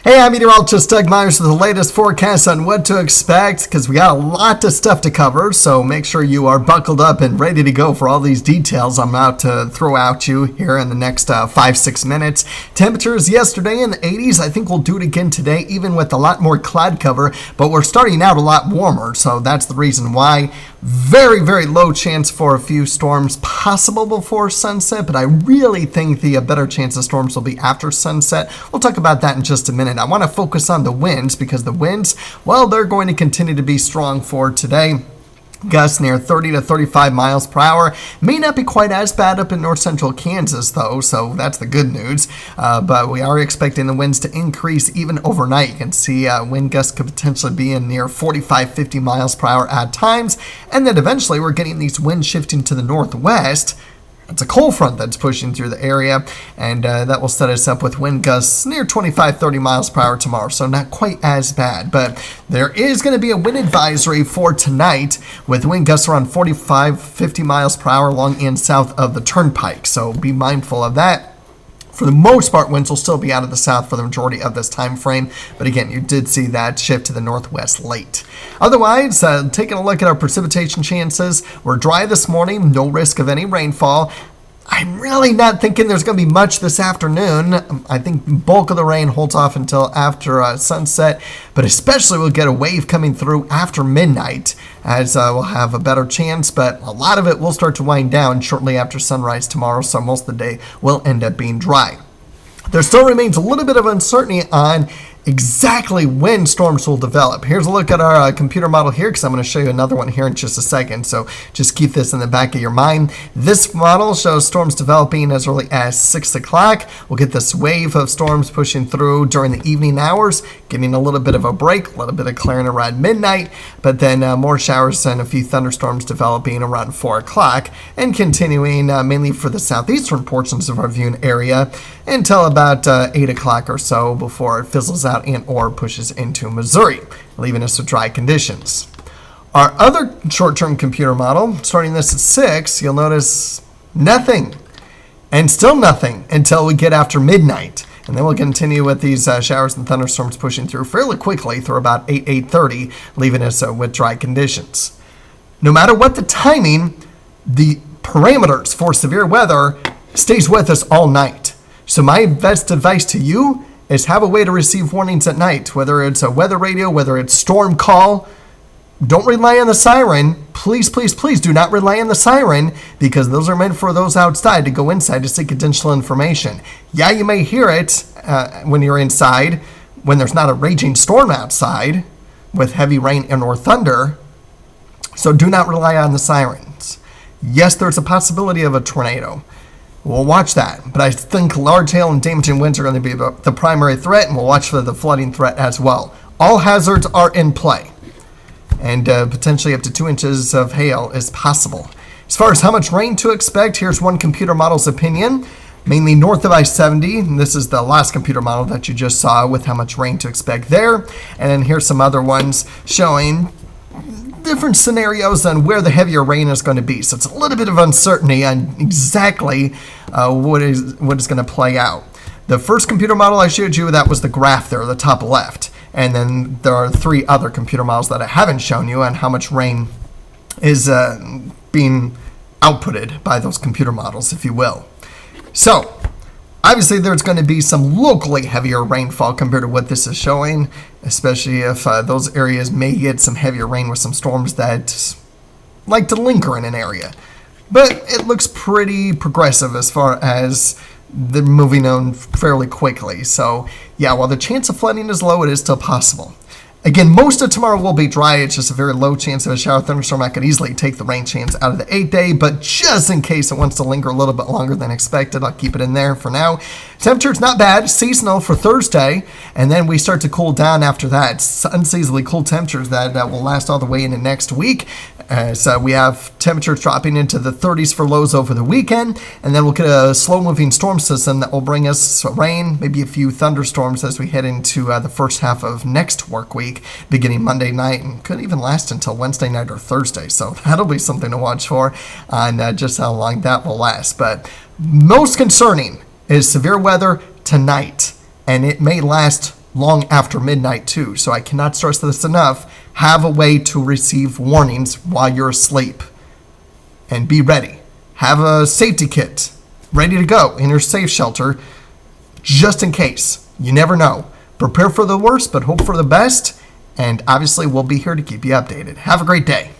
Hey, I'm meteorologist Doug Myers with the latest forecast on what to expect because we got a lot of stuff to cover, so make sure you are buckled up and ready to go for all these details I'm about to throw out you here in the next 5-6 minutes. Temperatures yesterday in the 80s. I think we'll do it again today, even with a lot more cloud cover, but we're starting out a lot warmer, so that's the reason why. Very, very low chance for a few storms possible before sunset, but I really think the better chance of storms will be after sunset. We'll talk about that in just a minute. I want to focus on the winds because the winds, well, they're going to continue to be strong for today. Gusts near 30 to 35 miles per hour. May not be quite as bad up in north central Kansas, though, so that's the good news. But we are expecting the winds to increase even overnight. You can see wind gusts could potentially be in near 45, 50 miles per hour at times. And then eventually we're getting these winds shifting to the northwest. It's a cold front that's pushing through the area, and that will set us up with wind gusts near 25, 30 miles per hour tomorrow, so not quite as bad. But there is going to be a wind advisory for tonight with wind gusts around 45, 50 miles per hour along and south of the turnpike, so be mindful of that. For the most part, winds will still be out of the south for the majority of this time frame. But again, you did see that shift to the northwest late. Otherwise, taking a look at our precipitation chances, we're dry this morning, no risk of any rainfall. I'm really not thinking there's going to be much this afternoon. I think bulk of the rain holds off until after sunset, but especially we'll get a wave coming through after midnight as we'll have a better chance, but a lot of it will start to wind down shortly after sunrise tomorrow, so most of the day will end up being dry. There still remains a little bit of uncertainty on exactly when storms will develop. Here's a look at our computer model here because I'm going to show you another one here in just a second, so just keep this in the back of your mind. This model shows storms developing as early as 6 o'clock. We'll get this wave of storms pushing through during the evening hours, getting a little bit of a break, a little bit of clearing around midnight, but then more showers and a few thunderstorms developing around 4 o'clock and continuing mainly for the southeastern portions of our viewing area until about 8 o'clock or so before it fizzles out and or pushes into Missouri, leaving us with dry conditions. Our other short-term computer model, starting this at 6, you'll notice nothing and still nothing until we get after midnight. And then we'll continue with these showers and thunderstorms pushing through fairly quickly through about 8:30, leaving us with dry conditions. No matter what the timing, the parameters for severe weather stays with us all night. So my best advice to you is have a way to receive warnings at night, whether it's a weather radio, whether it's storm call. Don't rely on the siren. Please, please, please do not rely on the siren because those are meant for those outside to go inside to seek additional information. Yeah, you may hear it when you're inside, when there's not a raging storm outside with heavy rain and or thunder. So do not rely on the sirens. Yes, there's a possibility of a tornado. We'll watch that, but I think large hail and damaging winds are going to be the primary threat, and we'll watch for the flooding threat as well. All hazards are in play, and potentially up to 2 inches of hail is possible. As far as how much rain to expect, here's one computer model's opinion, mainly north of I-70, and this is the last computer model that you just saw with how much rain to expect there, and then here's some other ones showing different scenarios on where the heavier rain is going to be. So it's a little bit of uncertainty on exactly what is going to play out. The first computer model I showed you, that was the graph there, the top left. And then there are 3 other computer models that I haven't shown you on how much rain is being outputted by those computer models, if you will. So obviously, there's going to be some locally heavier rainfall compared to what this is showing, especially if those areas may get some heavier rain with some storms that like to linger in an area. But it looks pretty progressive as far as they're moving on fairly quickly. So, yeah, while the chance of flooding is low, it is still possible. Again, most of tomorrow will be dry. It's just a very low chance of a shower thunderstorm. I could easily take the rain chance out of the 8-day, but just in case it wants to linger a little bit longer than expected, I'll keep it in there for now. Temperature's not bad, seasonal for Thursday, and then we start to cool down after that. It's unseasonably cool temperatures that will last all the way into next week. So we have temperatures dropping into the 30s for lows over the weekend, and then we'll get a slow-moving storm system that will bring us rain, maybe a few thunderstorms as we head into the first half of next work week, beginning Monday night, and could even last until Wednesday night or Thursday. So that'll be something to watch for on just how long that will last. But most concerning is severe weather tonight, and it may last long after midnight too. So I cannot stress this enough. Have a way to receive warnings while you're asleep. And be ready. Have a safety kit ready to go in your safe shelter just in case. You never know. Prepare for the worst, but hope for the best. And obviously, we'll be here to keep you updated. Have a great day.